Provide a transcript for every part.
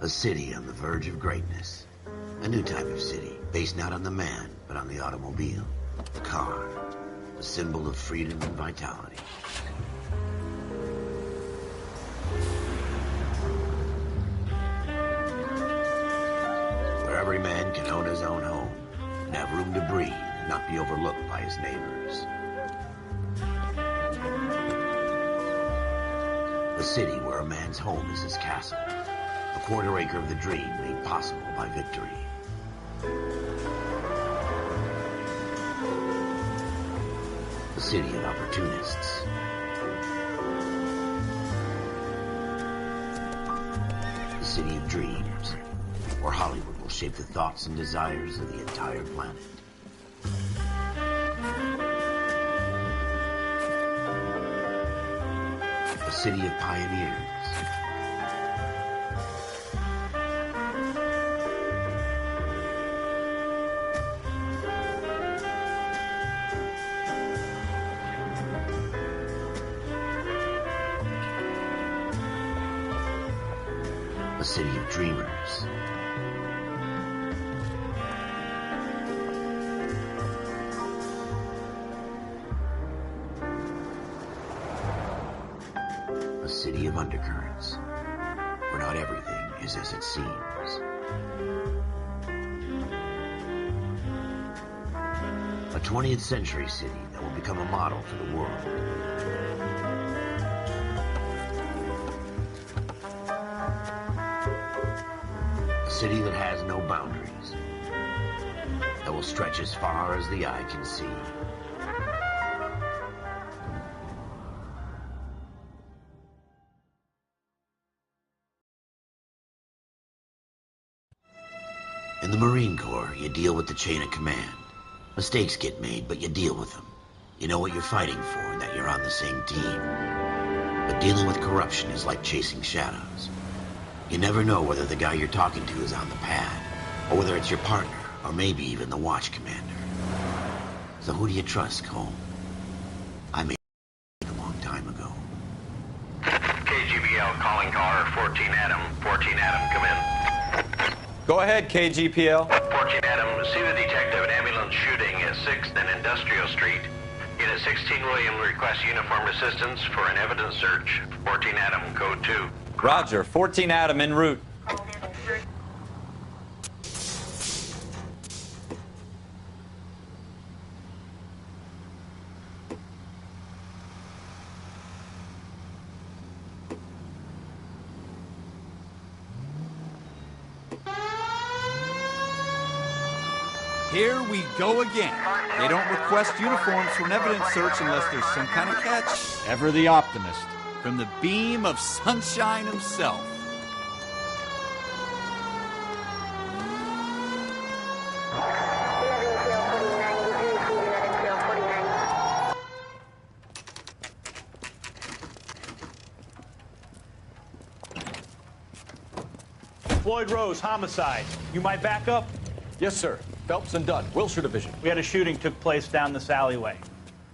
A city on the verge of greatness. A new type of city, based not on the man, but on the automobile. The car. The symbol of freedom and vitality. Where every man can own his own home, and have room to breathe, and not be overlooked by his neighbors. A city where a man's home is his castle. A quarter acre of the dream made possible by victory. A city of opportunists. A city of dreams, where Hollywood will shape the thoughts and desires of the entire planet. A city of pioneers. A city of dreamers. A city of undercurrents, where not everything is as it seems. A 20th century city that will become a model for the world. A city that has no boundaries, that will stretch as far as the eye can see. In the Marine Corps, you deal with the chain of command. Mistakes get made, but you deal with them. You know what you're fighting for and that you're on the same team. But dealing with corruption is like chasing shadows. You never know whether the guy you're talking to is on the pad, or whether it's your partner, or maybe even the watch commander. So who do you trust, Cole? I made a long time ago. KGBL calling caller 14 Adam. 14 Adam, come in. Go ahead, KGPL. 14 Adam, see the detective, an ambulance shooting at 6th and Industrial Street. Unit 16 William requests uniformed assistance for an evidence search. 14 Adam, code 2. Roger, 14 Adam en route. Here we go again. They don't request uniforms for an evidence search unless there's some kind of catch. Ever the optimist. From the beam of sunshine himself. Floyd Rose, homicide. You my backup? Yes, sir. Phelps and Dunn, Wilshire Division. We had a shooting took place down this alleyway.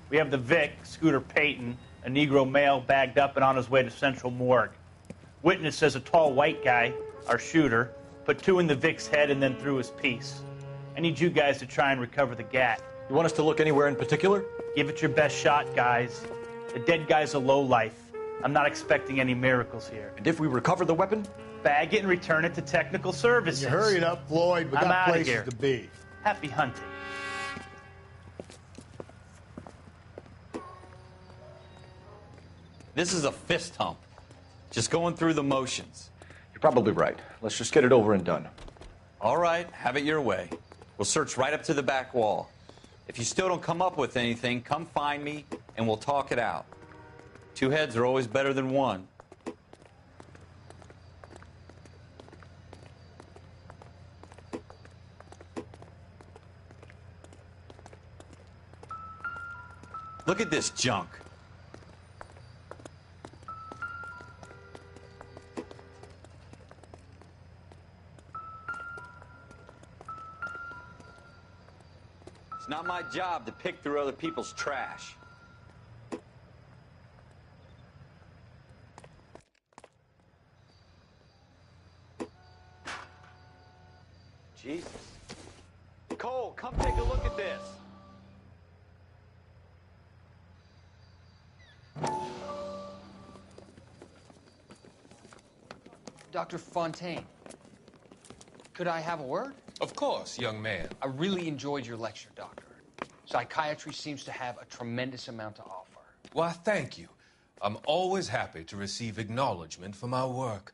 We have the Vic, Scooter Payton, a Negro male bagged up and on his way to Central Morgue. Witness says a tall white guy, our shooter, put 2 in the Vic's head and then threw his piece. I need you guys to try and recover the gat. You want us to look anywhere in particular? Give it your best shot, guys. The dead guy's a lowlife. I'm not expecting any miracles here. And if we recover the weapon? Bag it and return it to technical services. You hurry it up, Floyd. We I'm got outta places here. to be. Happy hunting. This is a fist hump. Just going through the motions. You're probably right. Let's just get it over and done. All right, have it your way. We'll search right up to the back wall. If you still don't come up with anything, come find me and we'll talk it out. Two heads are always better than one. Look at this junk. It's not my job to pick through other people's trash. Jesus. Cole, come take a look at this. Dr. Fontaine, could I have a word? Of course, young man. I really enjoyed your lecture, Doctor. Psychiatry seems to have a tremendous amount to offer. Why, thank you. I'm always happy to receive acknowledgement for my work.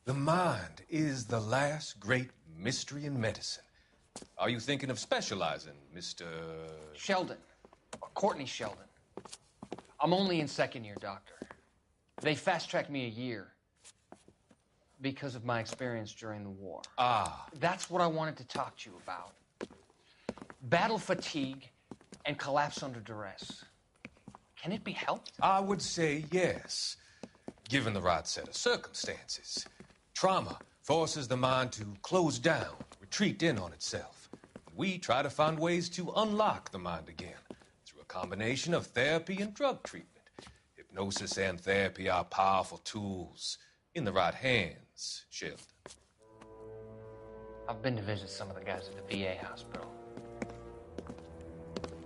The mind is the last great mystery in medicine. Are you thinking of specializing, Mr. Sheldon, or Courtney Sheldon. I'm only in second year, Doctor. They fast-tracked me a year because of my experience during the war. Ah. That's what I wanted to talk to you about. Battle fatigue and collapse under duress. Can it be helped? I would say yes, given the right set of circumstances. Trauma forces the mind to close down, retreat in on itself. We try to find ways to unlock the mind again through a combination of therapy and drug treatment. Hypnosis and therapy are powerful tools in the right hands, Sheldon. I've been to visit some of the guys at the VA hospital.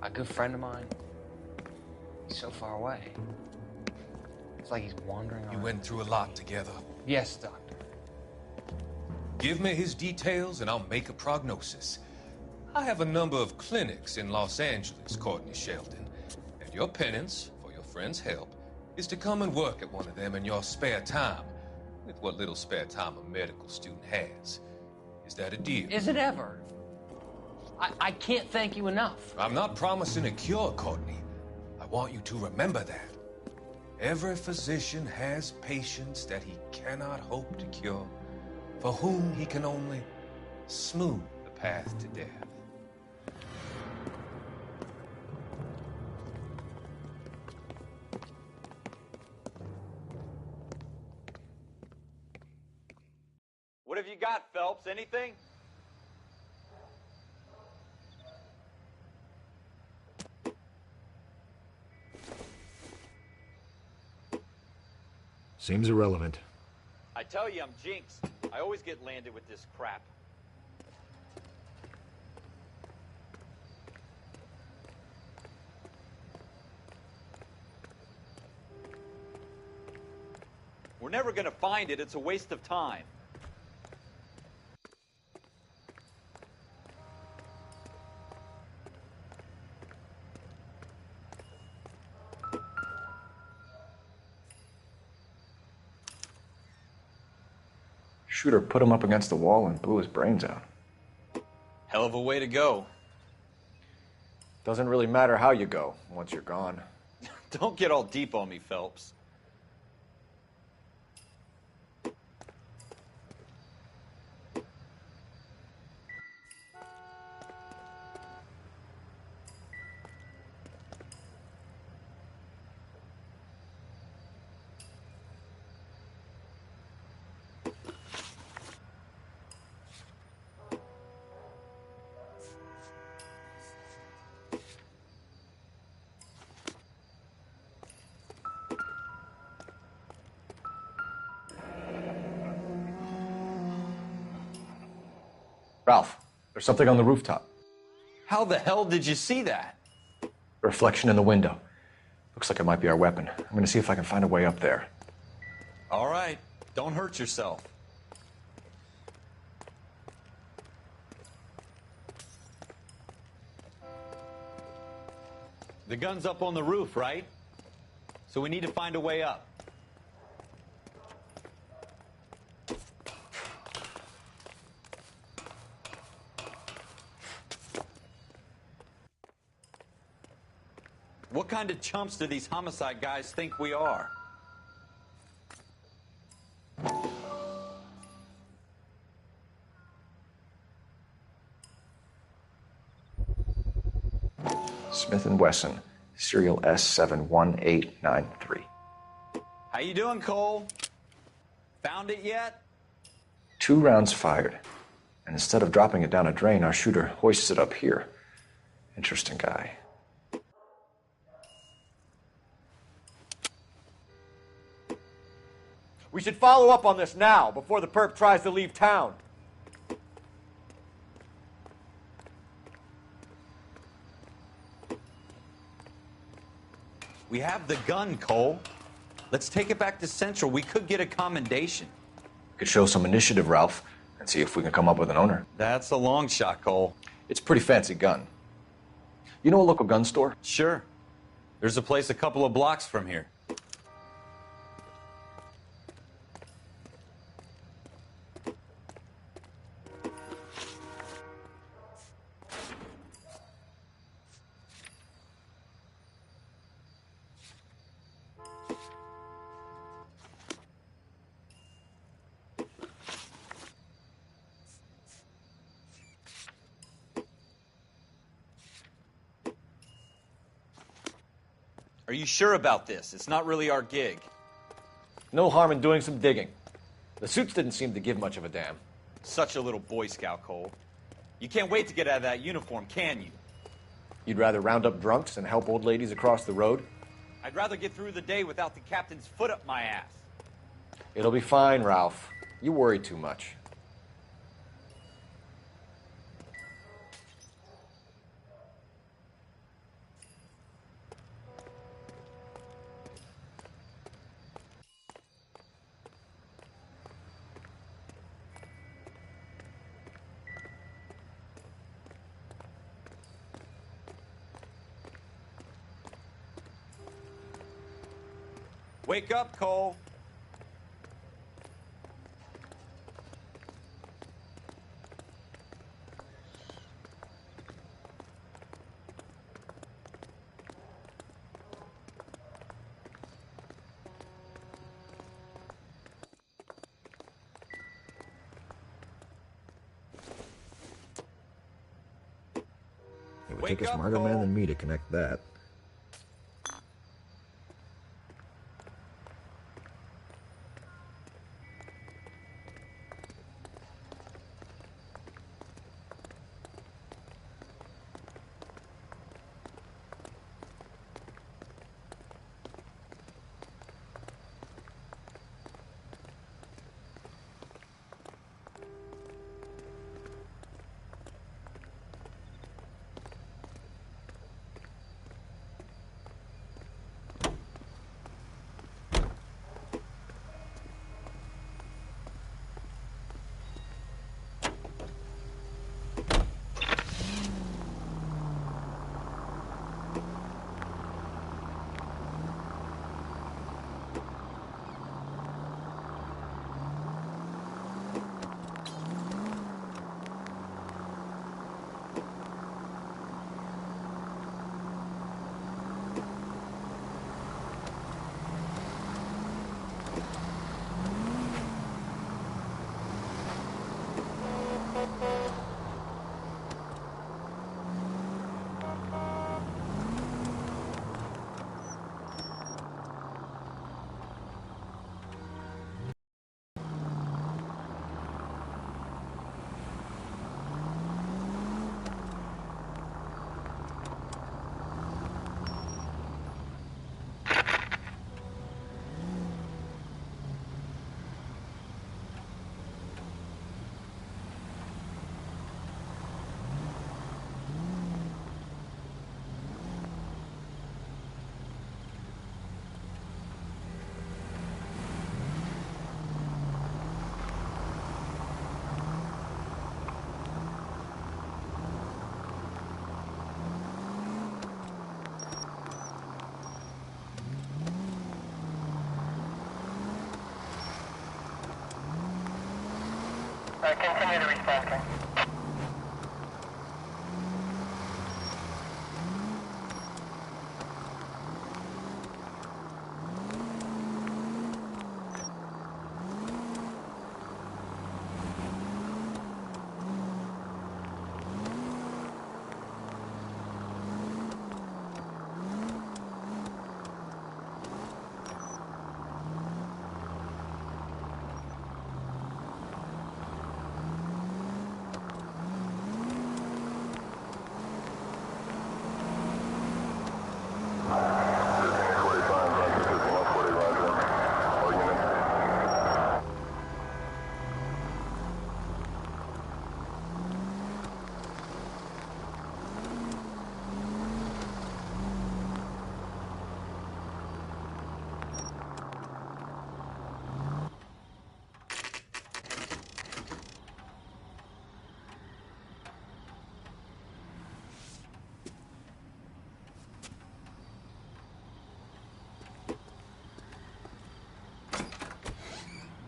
A good friend of mine, he's so far away. It's like he's wandering around. You went through a lot together. Yes, Doctor. Give me his details and I'll make a prognosis. I have a number of clinics in Los Angeles, Courtney Sheldon, and your penance for your friend's help is to come and work at one of them in your spare time, with what little spare time a medical student has. Is that a deal? Is it ever? I can't thank you enough. I'm not promising a cure, Courtney. I want you to remember that. Every physician has patients that he cannot hope to cure, for whom he can only smooth the path to death. What have you got, Phelps? Anything? Seems irrelevant. I tell you, I'm jinxed. I always get landed with this crap. We're never gonna find it. It's a waste of time. Shooter put him up against the wall and blew his brains out. Hell of a way to go. Doesn't really matter how you go once you're gone. Don't get all deep on me, Phelps. Ralph, there's something on the rooftop. How the hell did you see that? A reflection in the window. Looks like it might be our weapon. I'm gonna see if I can find a way up there. All right, don't hurt yourself. The gun's up on the roof, right? so we need to find a way up. What kind of chumps do these homicide guys think we are? Smith & Wesson, serial S71893. How you doing, Cole? Found it yet? 2 rounds fired. And instead of dropping it down a drain, our shooter hoists it up here. Interesting guy. We should follow up on this now, before the perp tries to leave town. We have the gun, Cole. Let's take it back to Central. We could get a commendation. Could show some initiative, Ralph, and see if we can come up with an owner. That's a long shot, Cole. It's a pretty fancy gun. You know a local gun store? Sure. There's a place a couple of blocks from here. Are you sure about this? It's not really our gig. No harm in doing some digging. The suits didn't seem to give much of a damn. Such a little Boy Scout, Cole. You can't wait to get out of that uniform, can you? You'd rather round up drunks and help old ladies across the road? I'd rather get through the day without the captain's foot up my ass. It'll be fine, Ralph. You worry too much. Wake up, Cole. It would take a smarter man than me to connect that. Continue to respond, sir.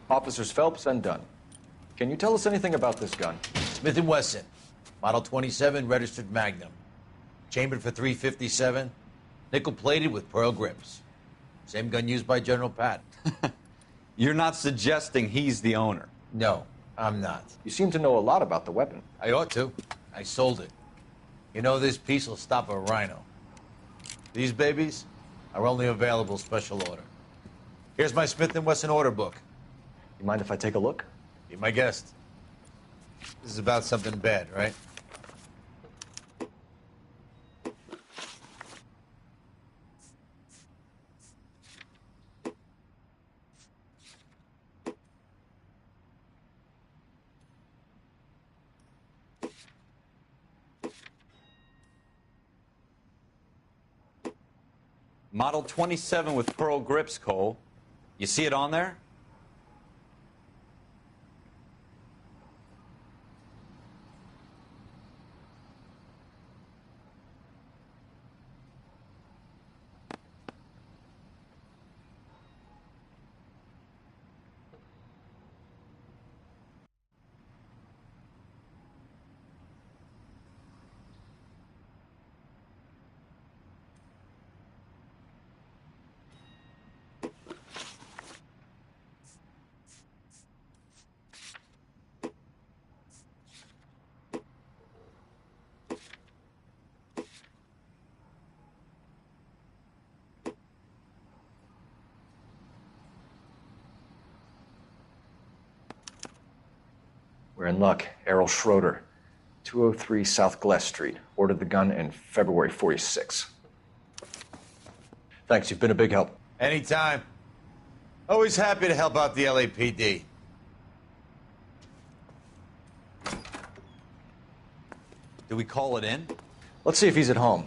Officers Phelps and Dunn. Can you tell us anything about this gun? Smith & Wesson, Model 27, registered Magnum. Chambered for .357, nickel-plated with pearl grips. Same gun used by General Patton. You're not suggesting he's the owner? No, I'm not. You seem to know a lot about the weapon. I ought to. I sold it. You know, this piece will stop a rhino. These babies are only available special order. Here's my Smith & Wesson order book. You mind if I take a look? Be my guest. This is about something bad, right? Model 27 with pearl grips, Cole. You see it on there? We're in luck. Errol Schroeder, 203 South Glass Street. Ordered the gun in February '46. Thanks, you've been a big help. Anytime. Always happy to help out the LAPD. Do we call it in? Let's see if he's at home.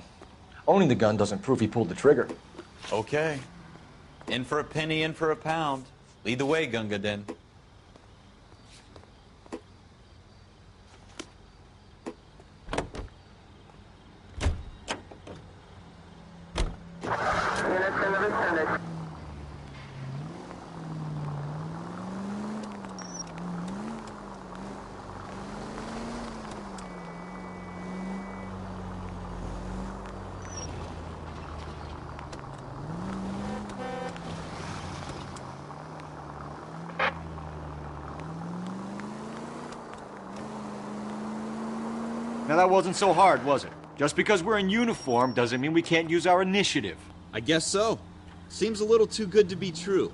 Owning the gun doesn't prove he pulled the trigger. Okay. In for a penny, in for a pound. Lead the way, Gunga Din. Now that wasn't so hard, was it? Just because we're in uniform doesn't mean we can't use our initiative. I guess so. Seems a little too good to be true.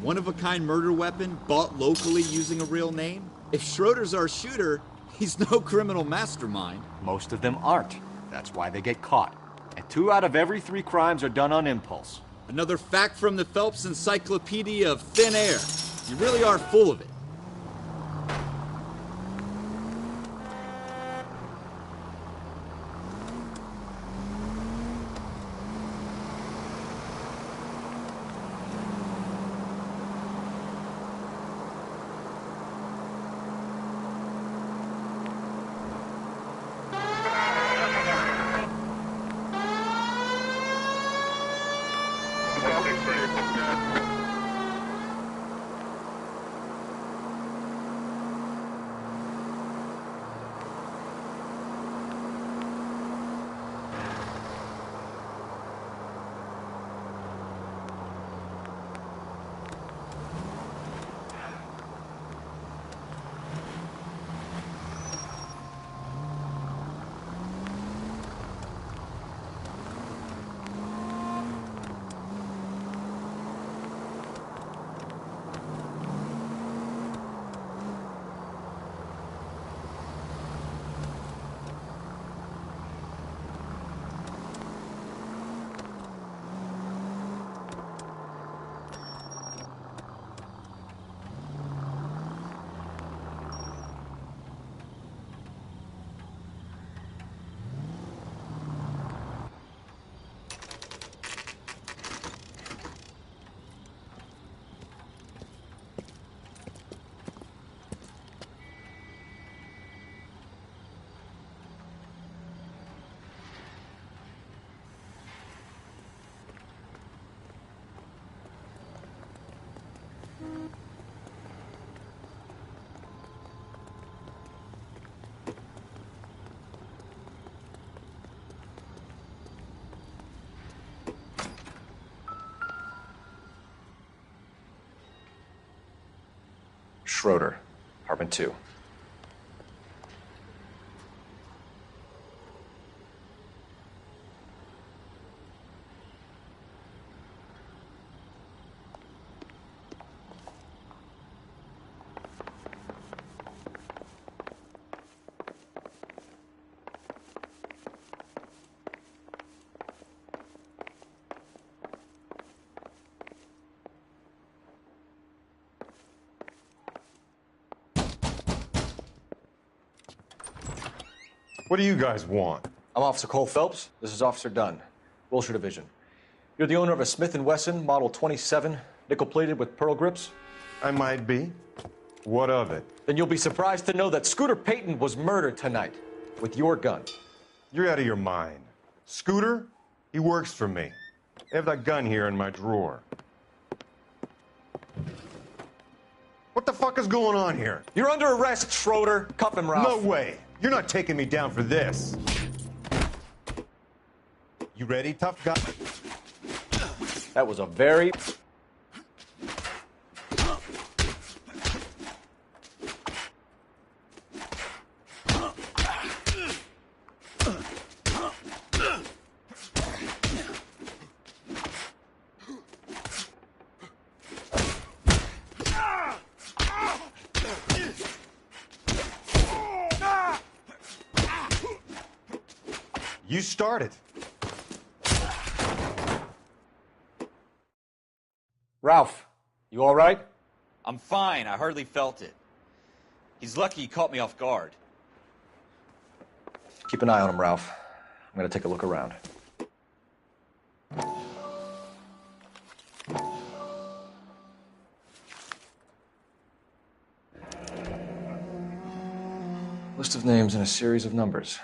One-of-a-kind murder weapon bought locally using a real name? If Schroeder's our shooter, he's no criminal mastermind. Most of them aren't. That's why they get caught. And 2 out of every 3 crimes are done on impulse. Another fact from the Phelps Encyclopedia of Thin Air. You really are full of it. Schroeder, apartment 2. What do you guys want? I'm Officer Cole Phelps. This is Officer Dunn, Wilshire Division. You're the owner of a Smith & Wesson Model 27, nickel-plated with pearl grips? I might be. What of it? Then you'll be surprised to know that Scooter Payton was murdered tonight with your gun. You're out of your mind. Scooter? He works for me. I have that gun here in my drawer. What the fuck is going on here? You're under arrest, Schroeder. Cuff him, Ralph. No way. You're not taking me down for this. You ready, tough guy? That was a very... You started. Ralph, you all right? I'm fine. I hardly felt it. He's lucky he caught me off guard. Keep an eye on him, Ralph. I'm going to take a look around. List of names and a series of numbers.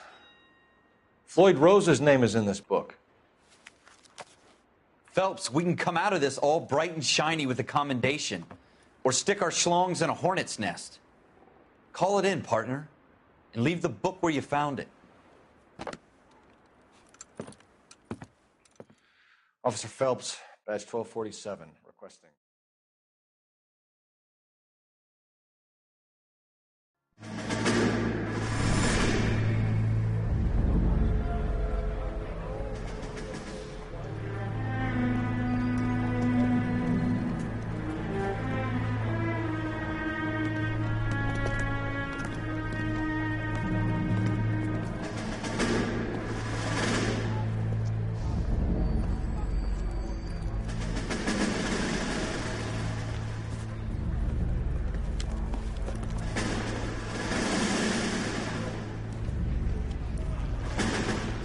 Floyd Rose's name is in this book. Phelps, we can come out of this all bright and shiny with a commendation. Or stick our schlongs in a hornet's nest. Call it in, partner. And leave the book where you found it. Officer Phelps, badge 1247, requesting.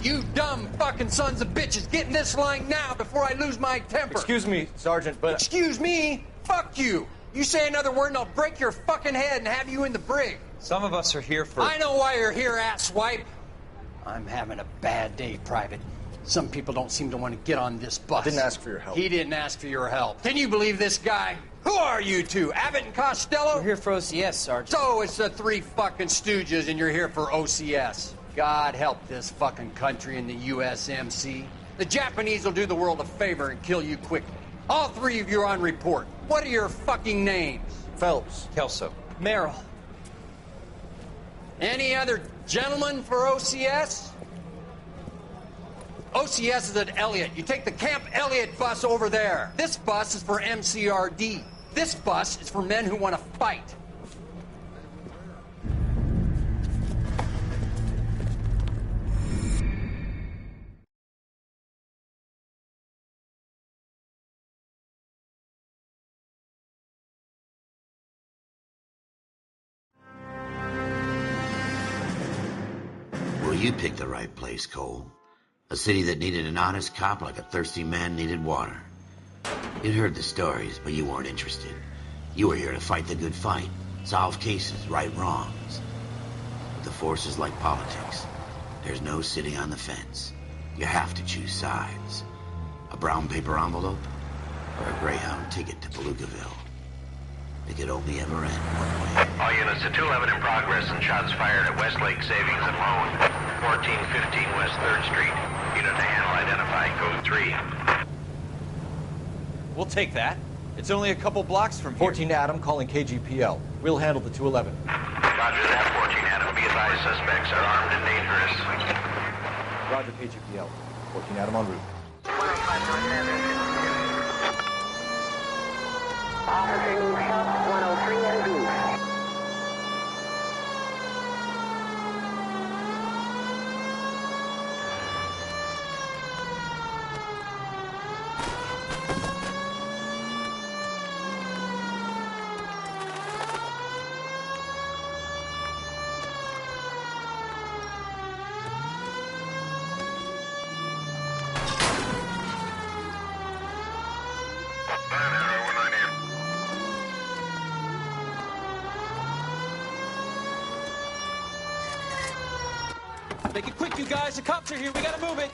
You dumb fucking sons of bitches, get in this line now before I lose my temper. Excuse me, Sergeant, but... Excuse me? Fuck you. You say another word and I'll break your fucking head and have you in the brig. Some of us are here for... I know why you're here, asswipe. I'm having a bad day, Private. Some people don't seem to want to get on this bus. I didn't ask for your help. He didn't ask for your help. Can you believe this guy? Who are you two? Abbott and Costello? We're here for OCS, Sergeant. So it's the three fucking stooges and you're here for OCS. God help this fucking country and the USMC. The Japanese will do the world a favor and kill you quickly. All three of you are on report. What are your fucking names? Phelps. Kelso. Merrill. Any other gentlemen for OCS? OCS is at Elliott. You take the Camp Elliott bus over there. This bus is for MCRD. This bus is for men who want to fight. Well, you picked the right place, Cole. A city that needed an honest cop like a thirsty man needed water. You'd heard the stories, but you weren't interested. You were here to fight the good fight, solve cases, right wrongs. But the force is like politics. There's no sitting on the fence. You have to choose sides. A brown paper envelope or a Greyhound ticket to Palookaville. It could only ever end one way. All units to 211 in progress and shots fired at Westlake Savings and Loan, 1415 West 3rd Street. Unit to handle identified, code 3. We'll take that. It's only a couple blocks from here. 14 Adam calling KGPL. We'll handle the 211. Roger that, 14 Adam. Be advised, suspects are armed and dangerous. Roger, KGPL. 14 Adam en route. 105 Officer needs help, 103 and B. Make it quick, you guys. The cops are here. We gotta move it.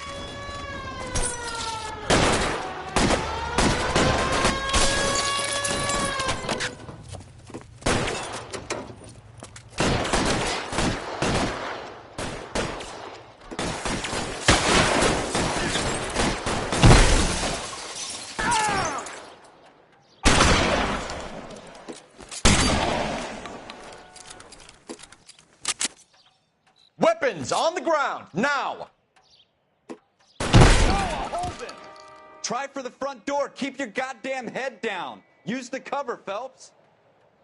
Weapons on the ground, now! Hold him! Try for the front door. Keep your goddamn head down. Use the cover, Phelps.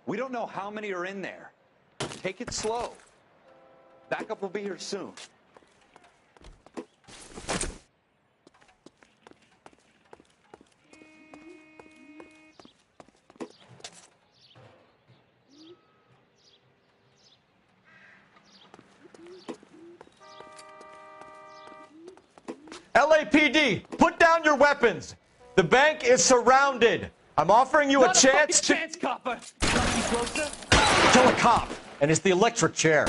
We don't know how many are in there. Take it slow. Backup will be here soon. LAPD, put down your weapons. The bank is surrounded. I'm offering you a chance to... chance, copper. Closer? Kill a cop, and it's the electric chair.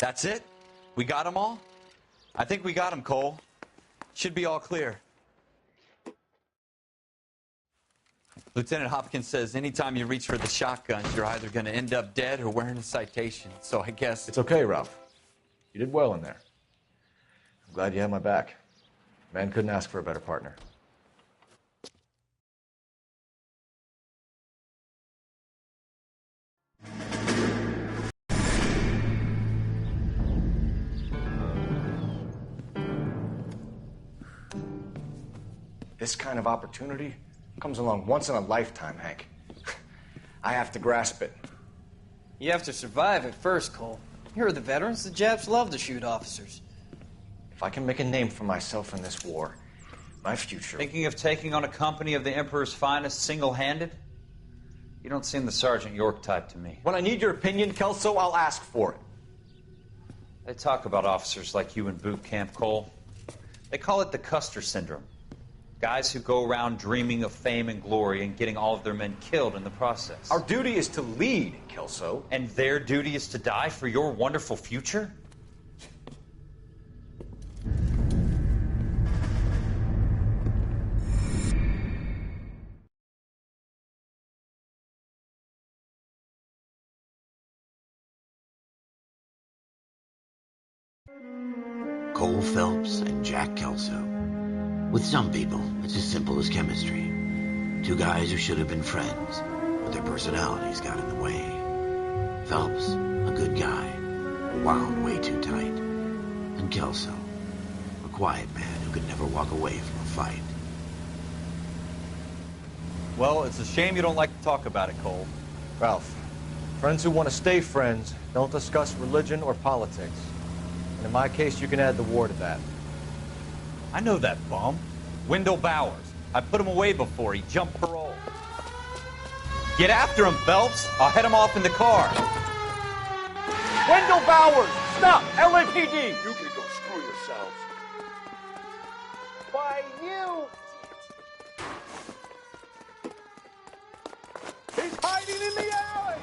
That's it? We got them all? I think we got them, Cole. Should be all clear. Lieutenant Hopkins says anytime you reach for the shotguns, you're either going to end up dead or wearing a citation. So I guess... It's okay, Ralph. You did well in there. I'm glad you had my back. Man couldn't ask for a better partner. This kind of opportunity comes along once in a lifetime, Hank. I have to grasp it. You have to survive it first, Cole. Here are the veterans. The Japs love to shoot officers. If I can make a name for myself in this war, my future... Thinking of taking on a company of the Emperor's finest single-handed? You don't seem the Sergeant York type to me. When I need your opinion, Kelso, I'll ask for it. They talk about officers like you in boot camp, Cole. They call it the Custer syndrome. Guys who go around dreaming of fame and glory and getting all of their men killed in the process. Our duty is to lead, Kelso. And their duty is to die for your wonderful future? Cole Phelps and Jack Kelso. With some people, it's as simple as chemistry. Two guys who should have been friends, but their personalities got in the way. Phelps, a good guy, wound way too tight. And Kelso, a quiet man who could never walk away from a fight. Well, it's a shame you don't like to talk about it, Cole. Ralph, friends who want to stay friends don't discuss religion or politics. And in my case, you can add the war to that. I know that bum. Wendell Bowers. I put him away before. He jumped parole. Get after him, Phelps. I'll head him off in the car. Wendell Bowers! Stop! LAPD! You can go screw yourselves. Why, you... He's hiding in the alley!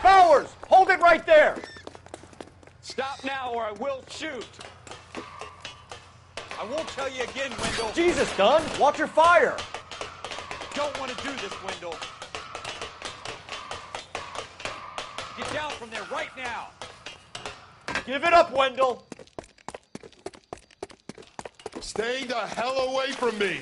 Bowers! Hold it right there! Stop now or I will shoot. I won't tell you again, Wendell. Jesus, Dunn, watch your fire. Don't want to do this, Wendell. Get down from there right now. Give it up, Wendell. Stay the hell away from me.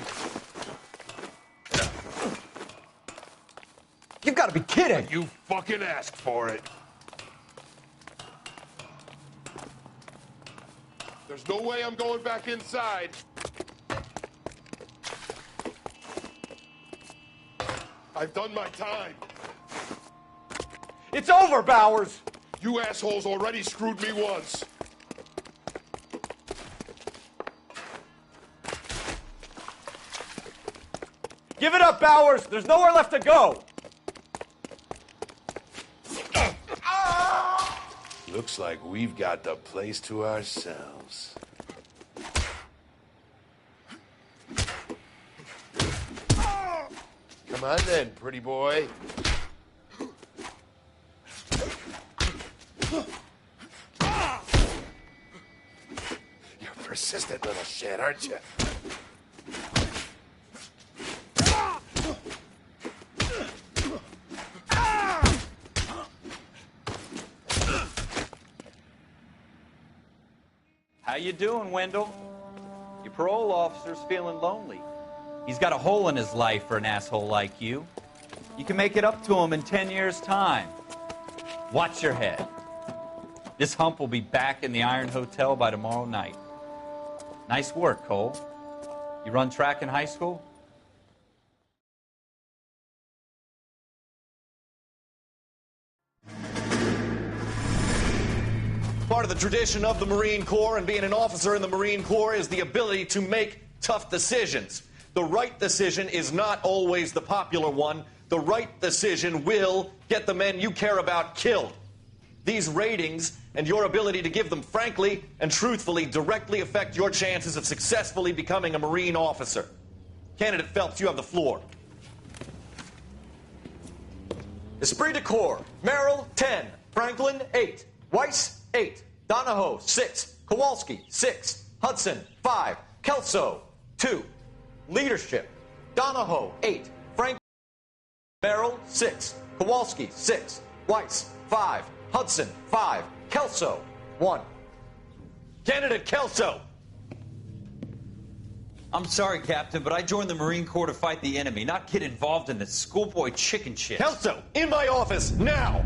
You've got to be kidding. You fucking asked for it. There's no way I'm going back inside. I've done my time. It's over, Bowers. You assholes already screwed me once. Give it up, Bowers. There's nowhere left to go. Looks like we've got the place to ourselves. Come on then, pretty boy. You're a persistent little shit, aren't you? How you doing, Wendell? Your parole officer's feeling lonely. He's got a hole in his life for an asshole like you. You can make it up to him in 10 years' time. Watch your head. This hump will be back in the Iron Hotel by tomorrow night. Nice work, Cole. You run track in high school? Part of the tradition of the Marine Corps and being an officer in the Marine Corps is the ability to make tough decisions. The right decision is not always the popular one. The right decision will get the men you care about killed. These ratings and your ability to give them frankly and truthfully directly affect your chances of successfully becoming a Marine officer. Candidate Phelps, you have the floor. Esprit de Corps, Merrill, 10. Franklin, 8. Weiss, 8. Donahoe, 6. Kowalski, 6. Hudson, 5. Kelso, 2. Leadership, Donahoe, 8. Franklin, Merrill, 6. Kowalski, 6. Weiss, 5. Hudson, 5. Kelso, 1. Candidate Kelso. I'm sorry, Captain, but I joined the Marine Corps to fight the enemy, not get involved in this schoolboy chicken shit. Kelso, in my office, now!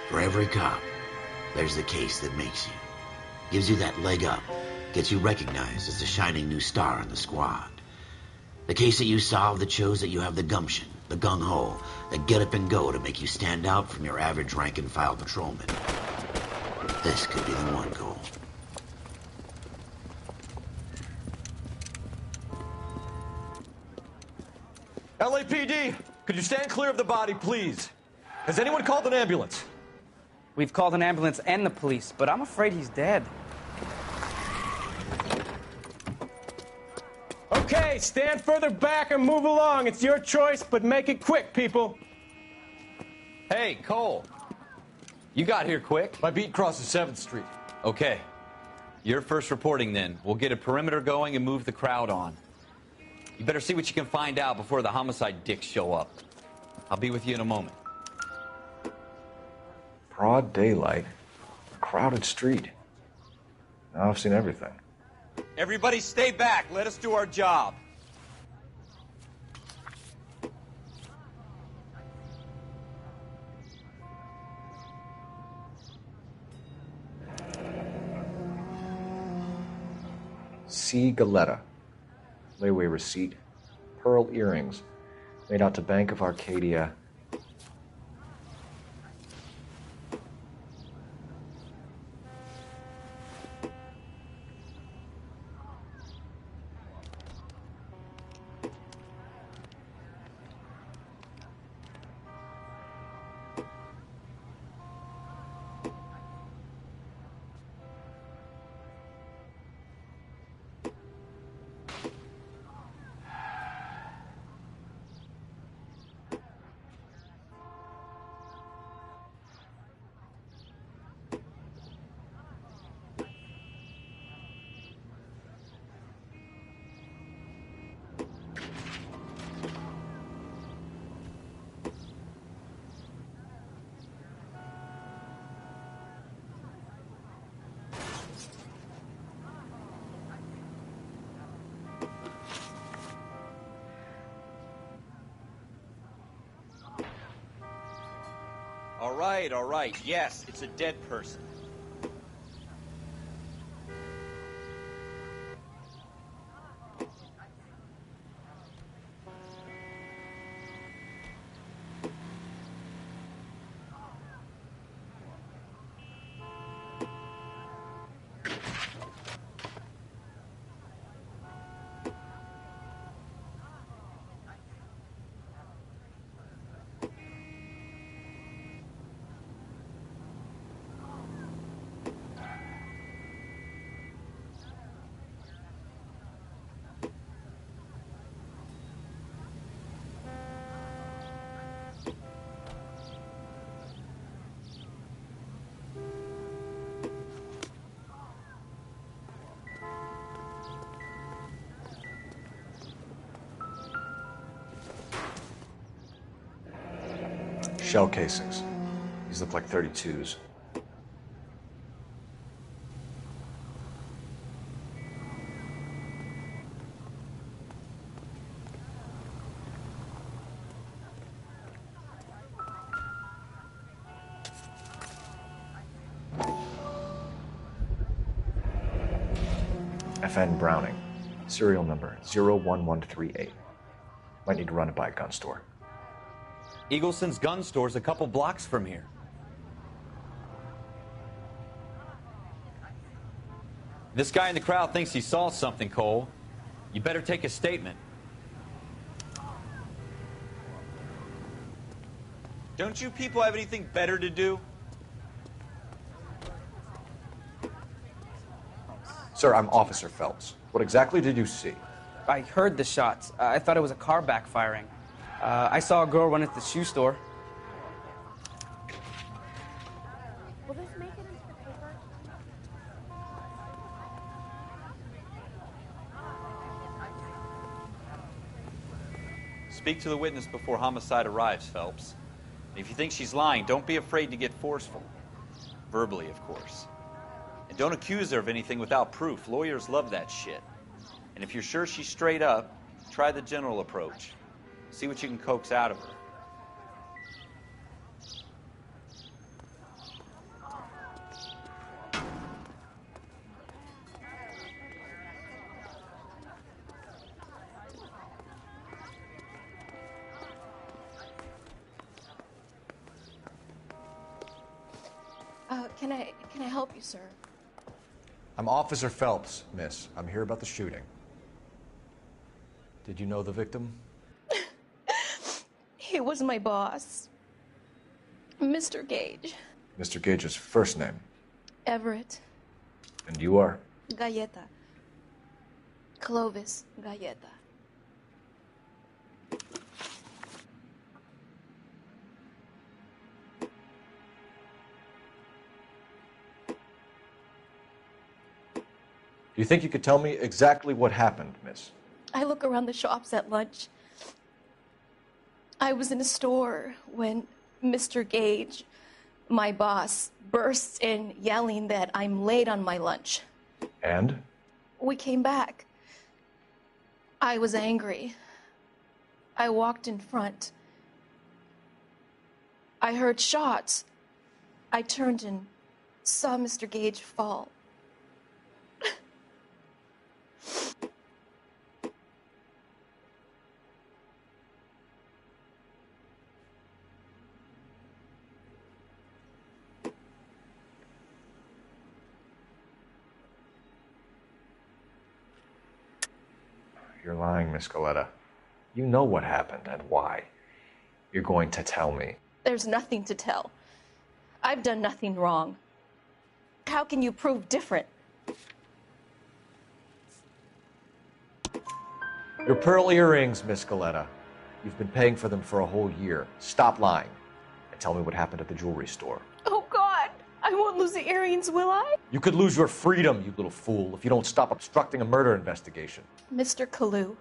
For every cop, there's the case that makes you. Gives you that leg up. Gets you recognized as the shining new star in the squad. The case that you solve that shows that you have the gumption, the gung-ho, the get up and go to make you stand out from your average rank-and-file patrolman. This could be the one, Cole. LAPD, could you stand clear of the body, please? Has anyone called an ambulance? We've called an ambulance and the police, but I'm afraid he's dead. Okay, stand further back and move along. It's your choice, but make it quick, people. Hey, Cole. You got here quick. My beat crosses 7th Street. Okay. You're first reporting then. We'll get a perimeter going and move the crowd on. You better see what you can find out before the homicide dicks show up. I'll be with you in a moment. Broad daylight, a crowded street. Now I've seen everything. Everybody stay back. Let us do our job. C. Galetta. Layaway receipt. Pearl earrings. Made out to Bank of Arcadia. all right. Yes, it's a dead person. Shell casings. These look like 32s. FN Browning. Serial number 01138. Might need to run it by a gun store. Eagleson's gun store's a couple blocks from here. This guy in the crowd thinks he saw something, Cole. You better take a statement. Don't you people have anything better to do? Sir, I'm Officer Phelps. What exactly did you see? I heard the shots. I thought it was a car backfiring. I saw a girl run into the shoe store. Will this make it into the paper? Speak to the witness before homicide arrives, Phelps. If you think she's lying, don't be afraid to get forceful. Verbally, of course. And don't accuse her of anything without proof. Lawyers love that shit. And if you're sure she's straight up, try the general approach. See what you can coax out of her. Can I help you, sir? I'm Officer Phelps, miss. I'm here about the shooting. Did you know the victim? He was my boss, Mr. Gage. Mr. Gage's first name. Everett. And you are? Galleta. Clovis Galleta. Do you think you could tell me exactly what happened, miss? I look around the shops at lunch. I was in a store when Mr. Gage, my boss, bursts in yelling that I'm late on my lunch. And? We came back. I was angry. I walked in front. I heard shots. I turned and saw Mr. Gage fall. You're lying, Miss Galleta. You know what happened and why. You're going to tell me. There's nothing to tell. I've done nothing wrong. How can you prove different? Your pearl earrings, Miss Galleta. You've been paying for them for a whole year. Stop lying and tell me what happened at the jewelry store. Oh, God! I won't lose the earrings, will I? You could lose your freedom, you little fool, if you don't stop obstructing a murder investigation. Mr. Kalu.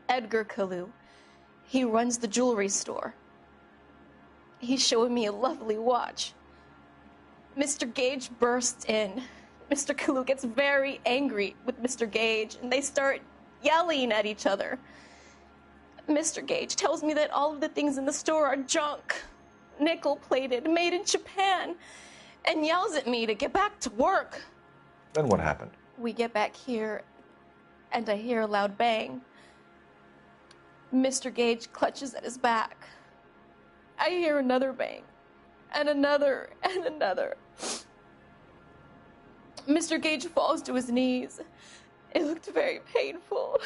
Edgar Kalu. He runs the jewelry store. He's showing me a lovely watch. Mr. Gage bursts in. Mr. Kalu gets very angry with Mr. Gage, and they start yelling at each other. Mr. Gage tells me that all of the things in the store are junk. nickel-plated, made in Japan, and yells at me to get back to work. Then what happened? We get back here, and I hear a loud bang. Mr. Gage clutches at his back. I hear another bang, and another, and another. Mr. Gage falls to his knees. It looked very painful.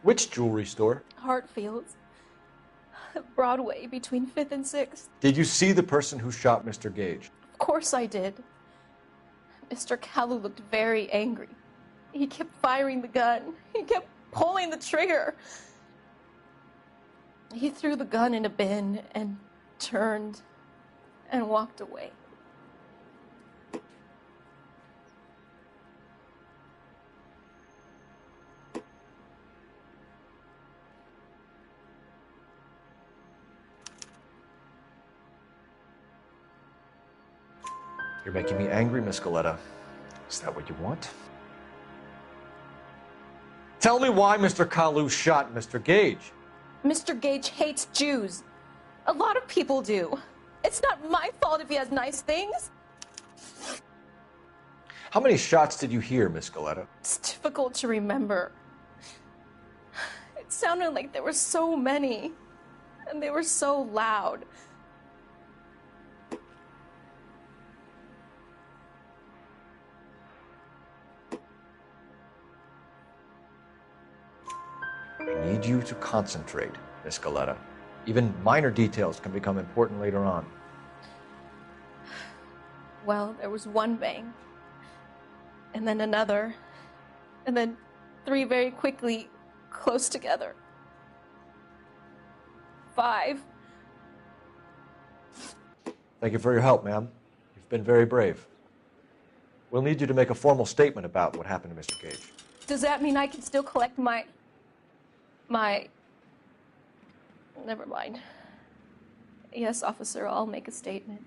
Which jewelry store? Hartfield's. Broadway, between 5th and 6th. Did you see the person who shot Mr. Gage? Of course I did. Mr. Kalu looked very angry. He kept firing the gun. He kept pulling the trigger. He threw the gun in a bin and turned and walked away. You're making me angry, Miss Galetta. Is that what you want? Tell me why Mr. Kalu shot Mr. Gage. Mr. Gage hates Jews. A lot of people do. It's not my fault if he has nice things. How many shots did you hear, Miss Galetta? It's difficult to remember. It sounded like there were so many, and they were so loud. I need you to concentrate, Miss Galetta. Even minor details can become important later on. Well, there was one bang, and then another, and then 3 very quickly, close together. 5. Thank you for your help, ma'am. You've been very brave. We'll need you to make a formal statement about what happened to Mr. Gage. Does that mean I can still collect my... Never mind. Yes, officer, I'll make a statement.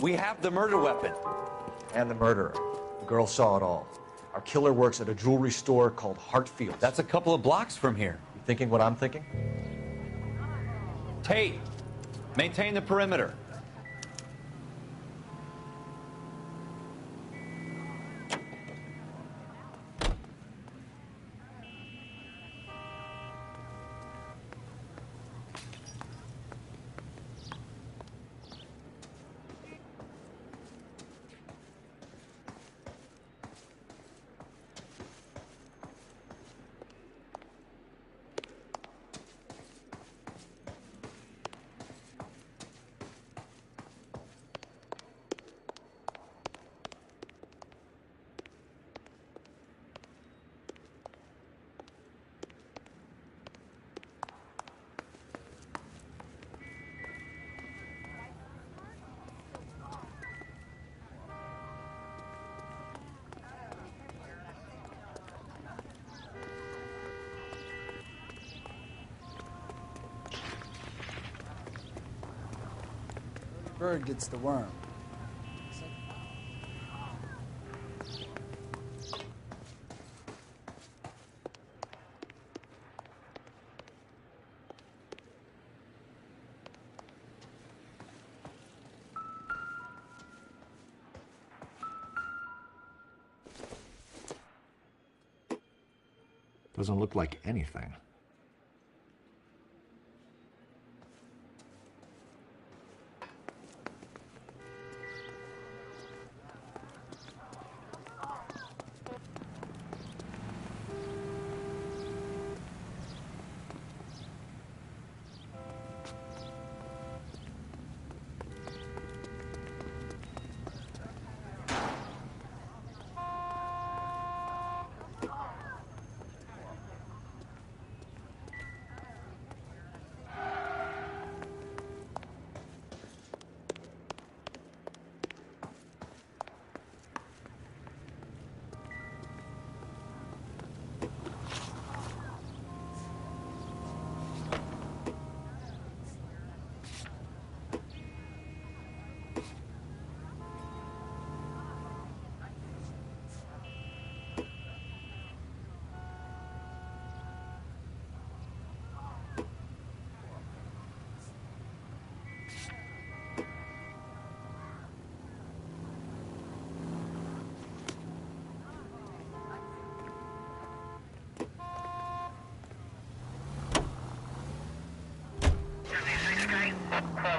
We have the murder weapon. And the murderer. The girl saw it all. Our killer works at a jewelry store called Hartfield's. That's a couple of blocks from here. You thinking what I'm thinking? Tate, maintain the perimeter. Bird gets the worm. Doesn't look like anything.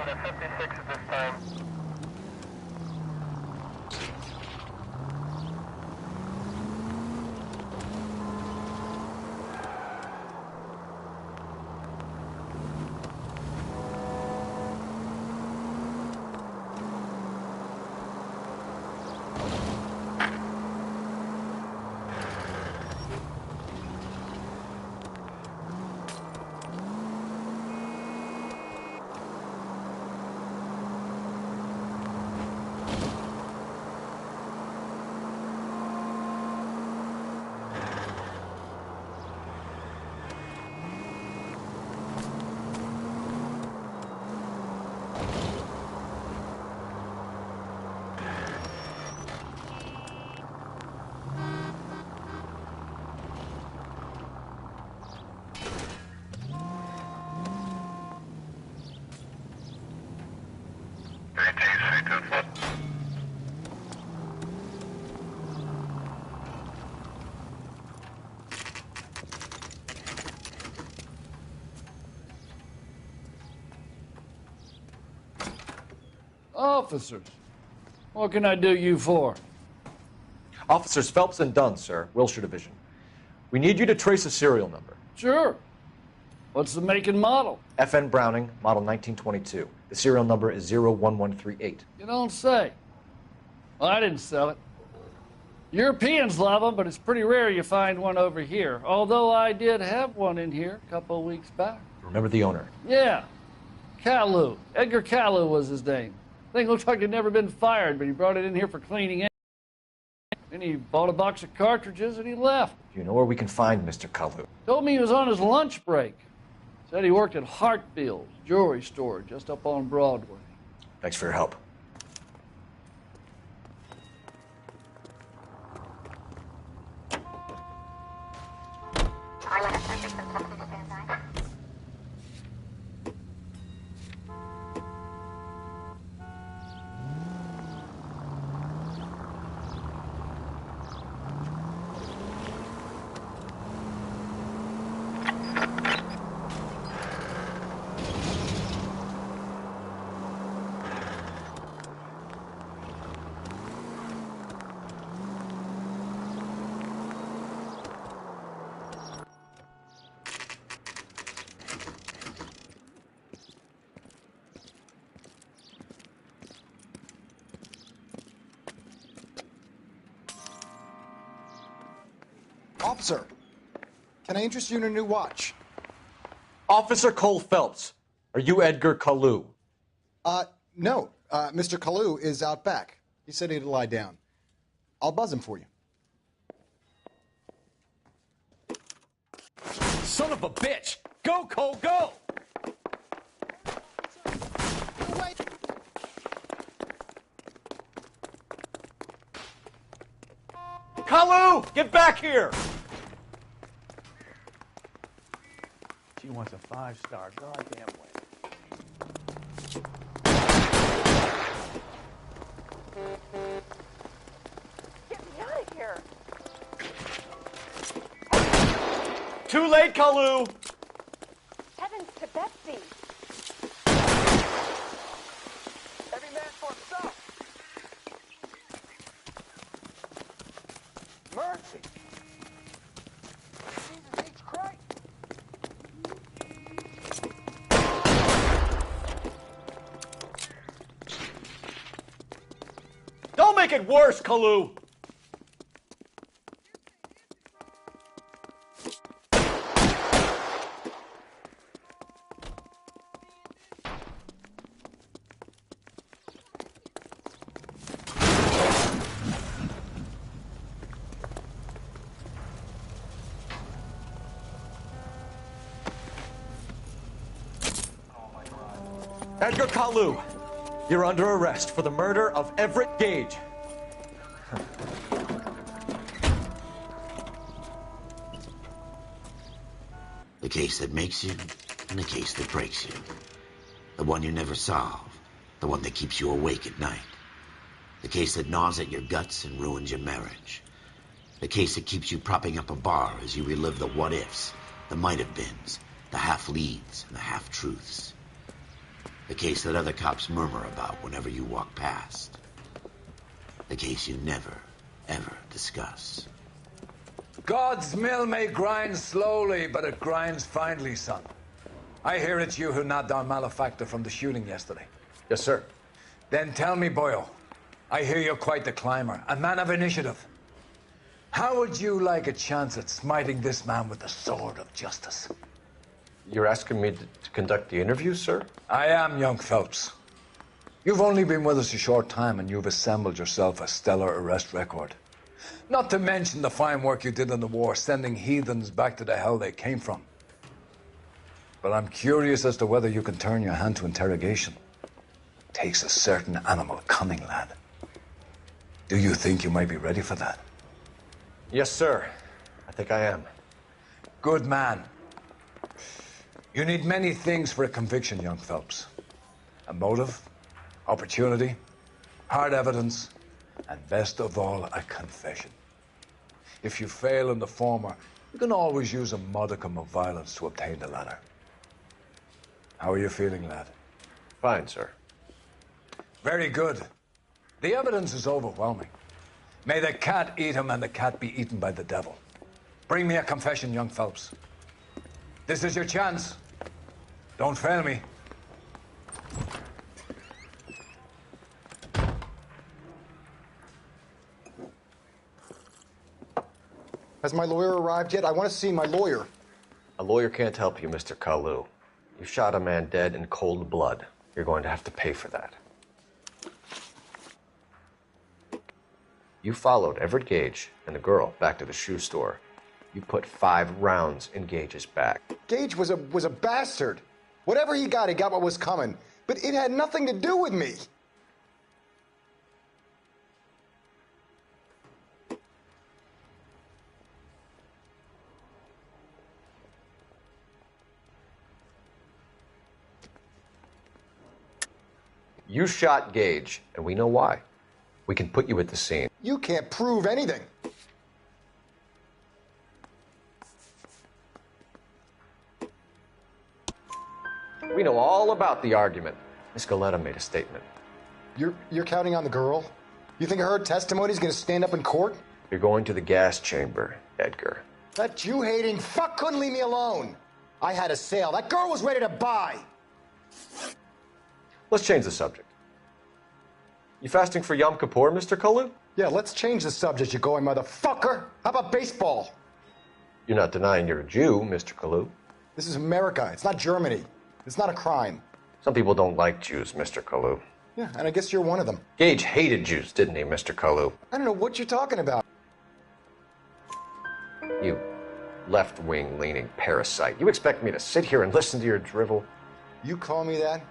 at 56 at this time. Officers, what can I do you for? Officers Phelps and Dunn, sir, Wilshire Division. We need you to trace a serial number. Sure. What's the make and model? FN Browning, model 1922. The serial number is 01138. You don't say. Well, I didn't sell it. Europeans love them, but it's pretty rare you find one over here. Although I did have one in here a couple of weeks back. Remember the owner? Yeah. Caillou. Edgar Caillou was his name. Thing looked like he'd never been fired, but he brought it in here for cleaning. Then he bought a box of cartridges and he left. Do you know where we can find Mr. Caillou? Told me he was on his lunch break. Said he worked at Hartfield's jewelry store just up on Broadway. Thanks for your help. Officer, can I interest you in a new watch? Officer Cole Phelps, are you Edgar Caillou? No. Mr. Caillou is out back. He said he'd lie down. I'll buzz him for you. Son of a bitch! Go, Cole, go! Caillou, get back here! She wants a 5-star goddamn way. Get me out of here. Too late, Caillou! Heavens to Betsy. Every man for himself. Mercy. Jesus H. Christ. Don't make it worse, Caillou! Edgar Caillou, you're under arrest for the murder of Everett Gage. The case that makes you and the case that breaks you. The one you never solve. The one that keeps you awake at night. The case that gnaws at your guts and ruins your marriage. The case that keeps you propping up a bar as you relive the what-ifs, the might-have-beens, the half-leads, and the half-truths. The case that other cops murmur about whenever you walk past. The case you never, ever discuss. God's mill may grind slowly, but it grinds finely, son. I hear it's you who nabbed our malefactor from the shooting yesterday. Yes, sir. Then tell me, Boyle, I hear you're quite the climber, a man of initiative. How would you like a chance at smiting this man with the sword of justice? You're asking me to conduct the interview, sir? I am, young Phelps. You've only been with us a short time, and you've assembled yourself a stellar arrest record. Not to mention the fine work you did in the war, sending heathens back to the hell they came from. But I'm curious as to whether you can turn your hand to interrogation. Takes a certain animal cunning, lad. Do you think you might be ready for that? Yes, sir. I think I am. Good man. You need many things for a conviction, young Phelps. A motive, opportunity, hard evidence, and best of all, a confession. If you fail in the former, you can always use a modicum of violence to obtain the latter. How are you feeling, lad? Fine, sir. Very good. The evidence is overwhelming. May the cat eat him and the cat be eaten by the devil. Bring me a confession, young Phelps. This is your chance. Don't fail me. Has my lawyer arrived yet? I want to see my lawyer. A lawyer can't help you, Mr. Kalu. You shot a man dead in cold blood. You're going to have to pay for that. You followed Everett Gage and the girl back to the shoe store. You put 5 rounds in Gage's back. Gage was a bastard. Whatever he got what was coming. But it had nothing to do with me. You shot Gage, and we know why. We can put you at the scene. You can't prove anything. We know all about the argument. Miss Galetta made a statement. You're counting on the girl? You think her testimony is going to stand up in court? You're going to the gas chamber, Edgar. That Jew-hating fuck couldn't leave me alone. I had a sale. That girl was ready to buy. Let's change the subject. You fasting for Yom Kippur, Mr. Kalu? Yeah, let's change the subject, you going motherfucker. How about baseball? You're not denying you're a Jew, Mr. Kalu. This is America. It's not Germany. It's not a crime. Some people don't like Jews, Mr. Kalu. Yeah, and I guess you're one of them. Gage hated Jews, didn't he, Mr. Kalu? I don't know what you're talking about. You left-wing leaning parasite. You expect me to sit here and listen to your drivel? You call me that?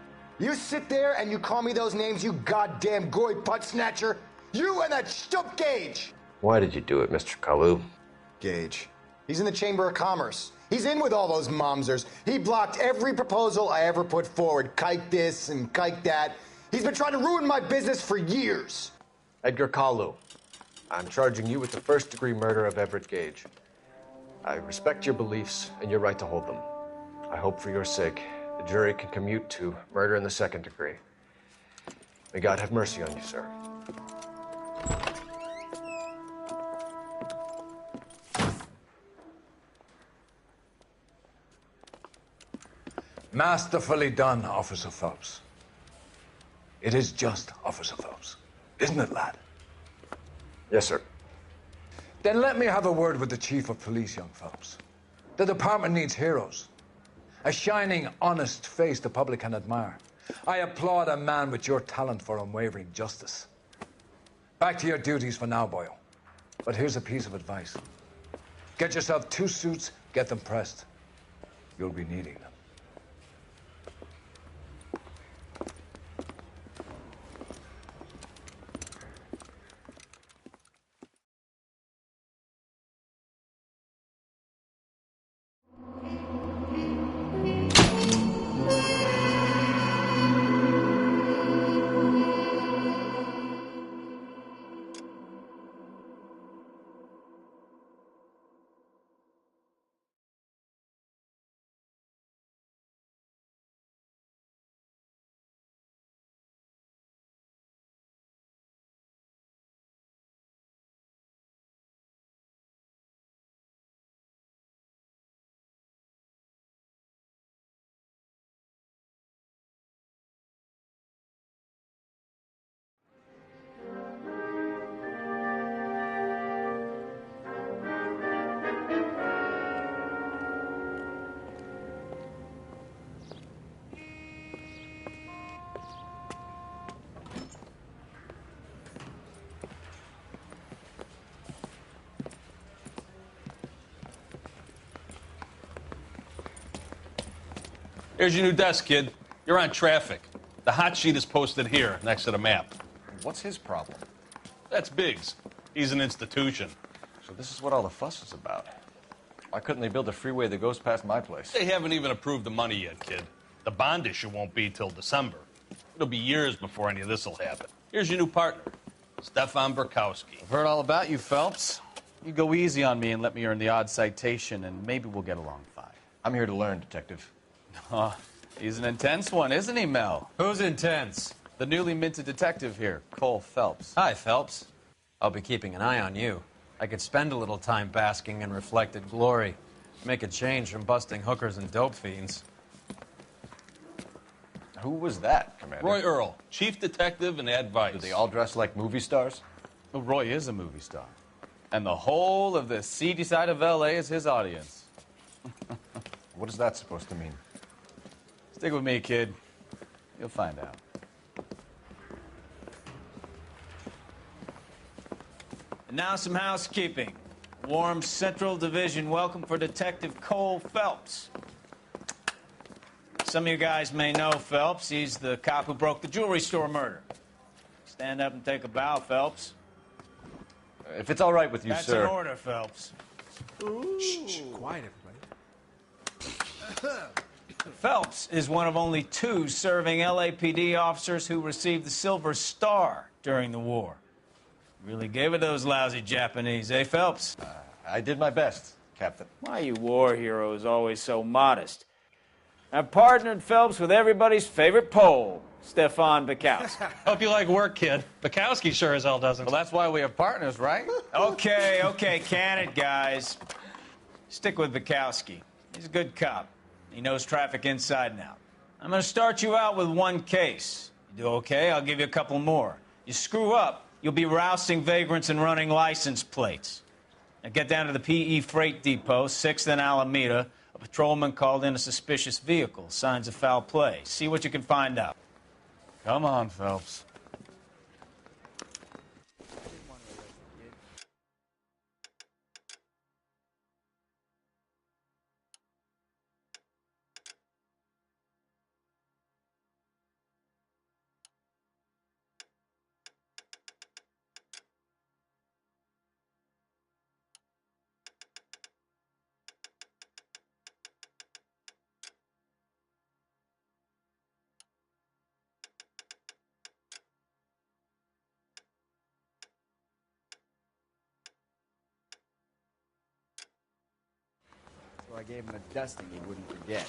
You sit there and you call me those names, you goddamn goy butt snatcher? You and that shtup Gage! Why did you do it, Mr. Kalu? Gage. He's in the Chamber of Commerce. He's in with all those momsers. He blocked every proposal I ever put forward. Kike this and kike that. He's been trying to ruin my business for years. Edgar Kalu, I'm charging you with the first-degree murder of Everett Gage. I respect your beliefs and your right to hold them. I hope for your sake the jury can commute to murder in the second degree. May God have mercy on you, sir. Masterfully done, Officer Phelps. It is just, Officer Phelps. Isn't it, lad? Yes, sir. Then let me have a word with the Chief of Police, young Phelps. The department needs heroes. A shining, honest face the public can admire. I applaud a man with your talent for unwavering justice. Back to your duties for now, Boyle. But here's a piece of advice. Get yourself 2 suits, get them pressed. You'll be needing them. Here's your new desk, kid. You're on traffic. The hot sheet is posted here, next to the map. What's his problem? That's Biggs. He's an institution. So this is what all the fuss is about. Why couldn't they build a freeway that goes past my place? They haven't even approved the money yet, kid. The bond issue won't be till December. It'll be years before any of this will happen. Here's your new partner, Stefan Burkowski. I've heard all about you, Phelps. You go easy on me and let me earn the odd citation, and maybe we'll get along fine. I'm here to learn, Detective. Oh, he's an intense one, isn't he, Mel? Who's intense? The newly minted detective here, Cole Phelps. Hi, Phelps. I'll be keeping an eye on you. I could spend a little time basking in reflected glory. Make a change from busting hookers and dope fiends. Who was that, Commander? Roy Earl, chief detective and advice. Do they all dress like movie stars? Well, Roy is a movie star. And the whole of the seedy side of L.A. is his audience. What is that supposed to mean? Stick with me, kid. You'll find out. And now some housekeeping. Warm Central Division welcome for Detective Cole Phelps. Some of you guys may know Phelps. He's the cop who broke the jewelry store murder. Stand up and take a bow, Phelps. If it's all right with you, That's sir. an order, Phelps. Shh, quiet, everybody. Phelps is one of only 2 serving LAPD officers who received the Silver Star during the war. Really gave it those lousy Japanese, eh, Phelps? I did my best, Captain. Why you war heroes always so modest? I've partnered Phelps with everybody's favorite Pole, Stefan Burkowski. Hope you like work, kid. Bukowski sure as hell doesn't. Well, that's why we have partners, right? Okay, can it, guys. Stick with Burkowski. He's a good cop. He knows traffic inside and out. I'm going to start you out with 1 case. You do okay, I'll give you a couple more. You screw up, you'll be rousting vagrants and running license plates. Now get down to the PE Freight Depot, 6th and Alameda. A patrolman called in a suspicious vehicle. Signs of foul play. See what you can find out. Come on, Phelps. So I gave him a dusting he wouldn't forget.